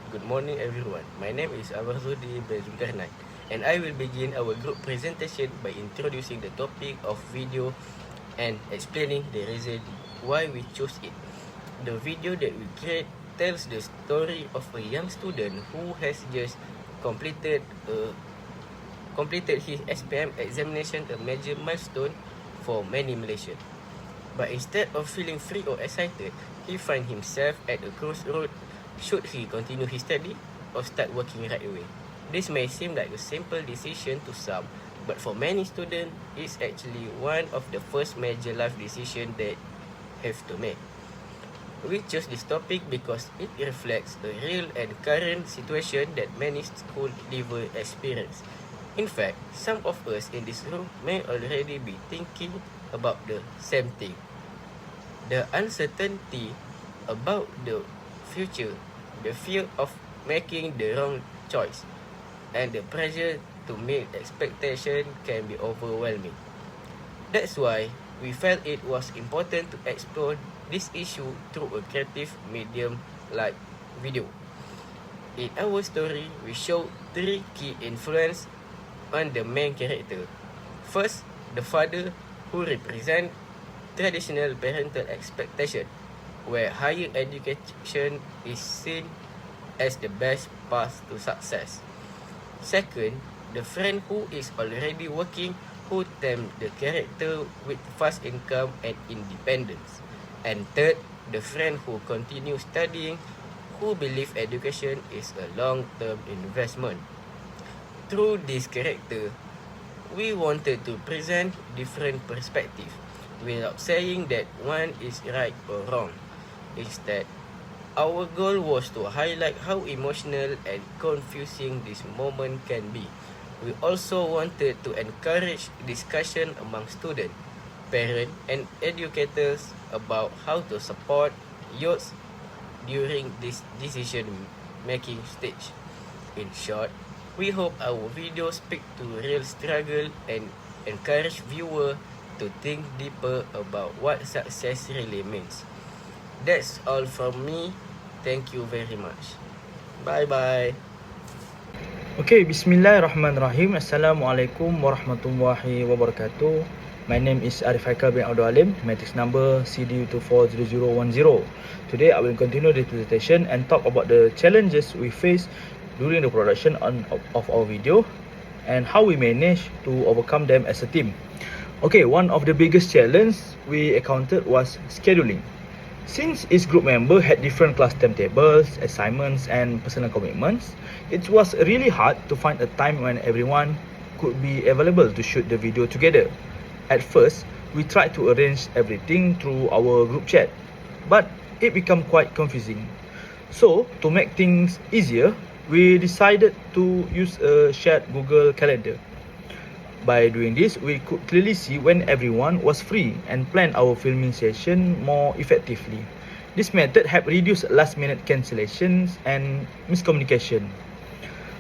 Good morning everyone. My name is Abarzudi Bezulkarnai and I will begin our group presentation by introducing the topic of video and explaining the reason why we chose it. The video that we create tells the story of a young student who has just completed completed his SPM examination, a major milestone for many Malaysians. But instead of feeling free or excited, he finds himself at a crossroad. Should he continue his study or start working right away? This may seem like a simple decision to some, but for many students, it's actually one of the first major life decisions that have to make. We chose this topic because it reflects a real and current situation that many school leavers experience. In fact, some of us in this room may already be thinking about the same thing. The uncertainty about the future, the fear of making the wrong choice, and the pressure to meet expectation can be overwhelming. That's why we felt it was important to explore this issue through a creative medium like video. In our story, we show three key influences on the main character. First, the father, who represents traditional parental expectation, where higher education is seen as the best path to success. Second, the friend who is already working, who tempt the character with fast income and independence. And third, the friend who continues studying, who believes education is a long-term investment. Through this character, we wanted to present different perspectives without saying that one is right or wrong. Instead, our goal was to highlight how emotional and confusing this moment can be. We also wanted to encourage discussion among students, parents, and educators about how to support youth during this decision-making stage. In short, we hope our video speak to real struggle and encourage viewer to think deeper about what success really means. That's all from me. Thank you very much. Bye-bye. Okay, Bismillahirrahmanirrahim. Assalamualaikum warahmatullahi wabarakatuh. My name is Arif Haikal bin Abdul Alim, matrix number CD240010. Today I will continue the presentation and talk about the challenges we face during the production of our video and how we manage to overcome them as a team. Okay, one of the biggest challenges we encountered was scheduling. Since each group member had different class timetables, assignments, and personal commitments, it was really hard to find a time when everyone could be available to shoot the video together. At first, we tried to arrange everything through our group chat, but it became quite confusing. So, to make things easier, we decided to use a shared Google Calendar. By doing this, we could clearly see when everyone was free and plan our filming session more effectively. This method helped reduce last-minute cancellations and miscommunication.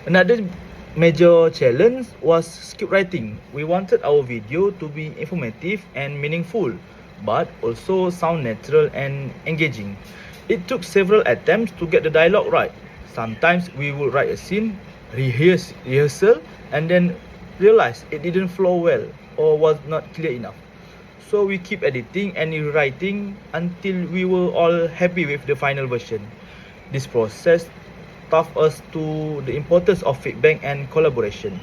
Another major challenge was script writing. We wanted our video to be informative and meaningful, but also sound natural and engaging. It took several attempts to get the dialogue right. Sometimes we would write a scene, rehearsal, and then realize it didn't flow well or was not clear enough. So we keep editing and rewriting until we were all happy with the final version. This process taught us to the importance of feedback and collaboration.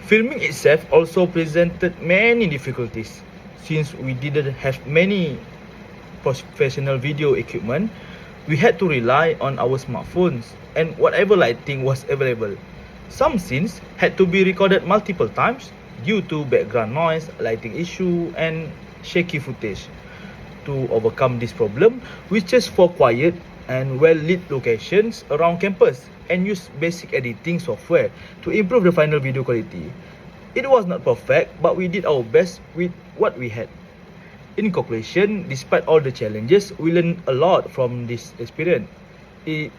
Filming itself also presented many difficulties. Since we didn't have many professional video equipment, we had to rely on our smartphones and whatever lighting was available. Some scenes had to be recorded multiple times due to background noise, lighting issue, and shaky footage. To overcome this problem, we chose for quiet and well-lit locations around campus and used basic editing software to improve the final video quality. It was not perfect, but we did our best with what we had. In conclusion, despite all the challenges, we learned a lot from this experience. It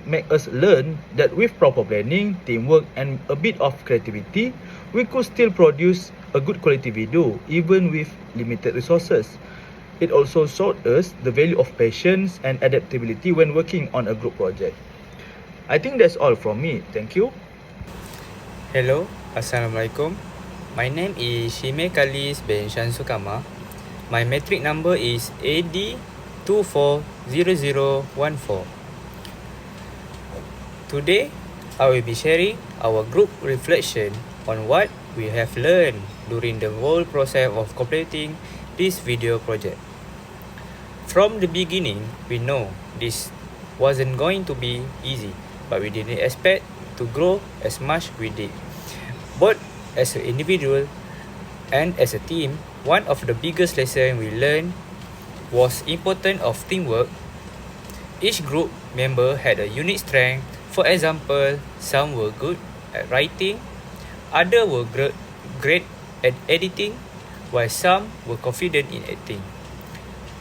make us learn that with proper planning, teamwork, and a bit of creativity, we could still produce a good quality video even with limited resources. It also showed us the value of patience and adaptability when working on a group project. I think that's all from me. Thank you. Hello, Assalamualaikum. My name is Shime Kalis bin Shansukama. My metric number is AD240014. Today, I will be sharing our group reflection on what we have learned during the whole process of completing this video project. From the beginning, we know this wasn't going to be easy, but we didn't expect to grow as much we did. Both as an individual and as a team, one of the biggest lessons we learned was importance of teamwork. Each group member had a unique strength. For example, some were good at writing, others were great at editing, while some were confident in acting.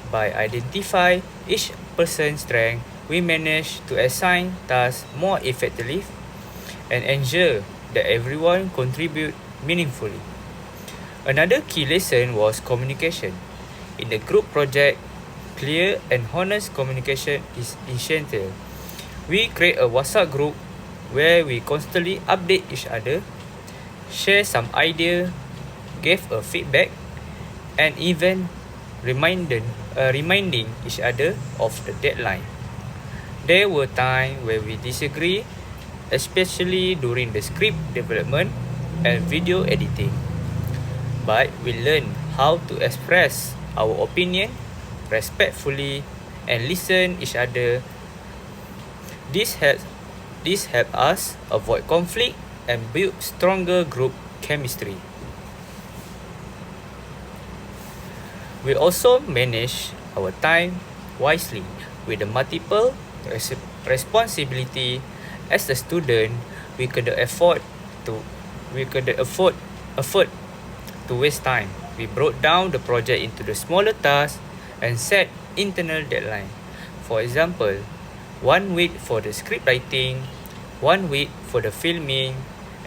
By identifying each person's strength, we managed to assign tasks more effectively and ensure that everyone contribute meaningfully. Another key lesson was communication. In the group project, clear and honest communication is essential. We create a WhatsApp group where we constantly update each other, share some idea, give a feedback, and even reminding each other of the deadline. There were times where we disagree, especially during the script development and video editing. But we learned how to express our opinion respectfully and listen each other. This helped us avoid conflict and build stronger group chemistry. We also manage our time wisely with the multiple responsibility. As a student, we could afford to waste time. We broke down the project into the smaller tasks and set internal deadline. For example, 1 week for the script writing, 1 week for the filming,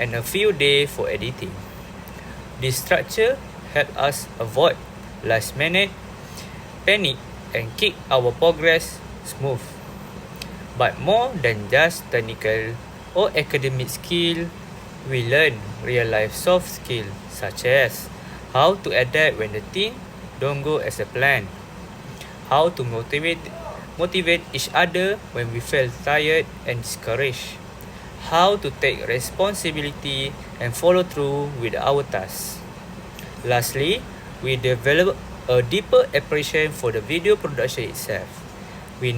and a few days for editing. This structure helped us avoid last-minute panic and keep our progress smooth. But more than just technical or academic skill, we learn real-life soft skills such as how to adapt when the team don't go as a plan, how to motivate each other when we feel tired and discouraged, how to take responsibility and follow through with our tasks. Lastly, we develop a deeper appreciation for the video production itself. We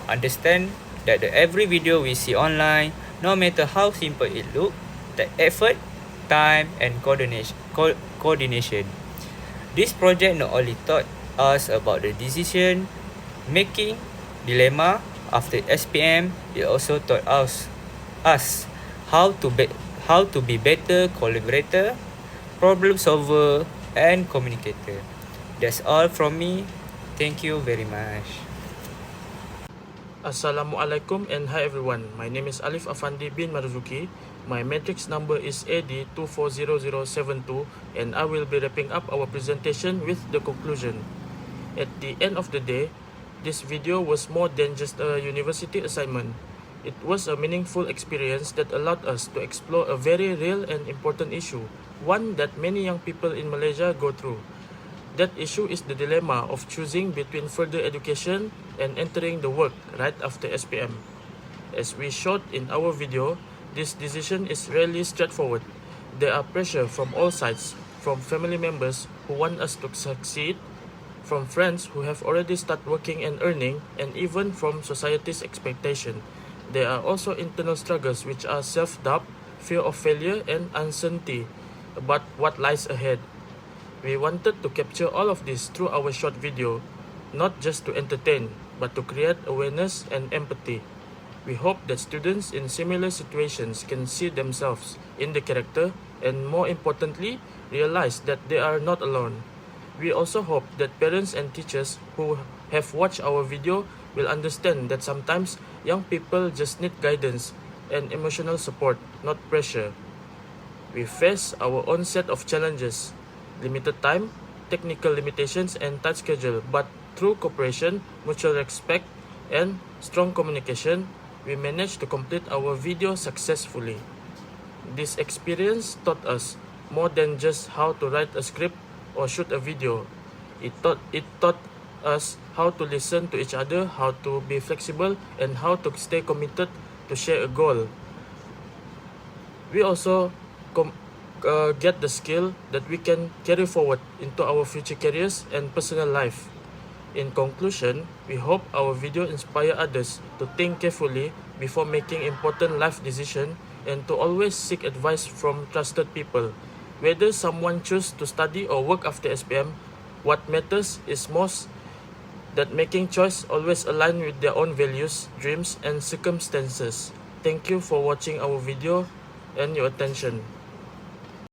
understand that every video we see online, no matter how simple it looks, the effort, time, and coordination. This project not only taught us about the decision-making dilemma after SPM, it also taught us how to be better collaborator, problem solver, and communicator. That's all from me. Thank you very much. Assalamualaikum and hi everyone. My name is Alif Afandi bin Marzuki. My matrix number is AD240072 and I will be wrapping up our presentation with the conclusion. At the end of the day, this video was more than just a university assignment. It was a meaningful experience that allowed us to explore a very real and important issue, one that many young people in Malaysia go through. That issue is the dilemma of choosing between further education and entering the work right after SPM. As we showed in our video, this decision is rarely straightforward. There are pressure from all sides, from family members who want us to succeed, from friends who have already started working and earning, and even from society's expectation. There are also internal struggles which are self-doubt, fear of failure, and uncertainty about what lies ahead. We wanted to capture all of this through our short video, not just to entertain, but to create awareness and empathy. We hope that students in similar situations can see themselves in the character and, more importantly, realize that they are not alone. We also hope that parents and teachers who have watched our video will understand that sometimes young people just need guidance and emotional support, not pressure. We face our own set of challenges: limited time, technical limitations and tight schedule, but through cooperation, mutual respect, and strong communication, we managed to complete our video successfully. This experience taught us more than just how to write a script or shoot a video. It taught us how to listen to each other, how to be flexible, and how to stay committed to share a goal. We also get the skill that we can carry forward into our future careers and personal life. In conclusion, we hope our video inspire others to think carefully before making important life decisions and to always seek advice from trusted people. Whether someone chooses to study or work after SPM, what matters is most that making choice always align with their own values, dreams, and circumstances. Thank you for watching our video and your attention.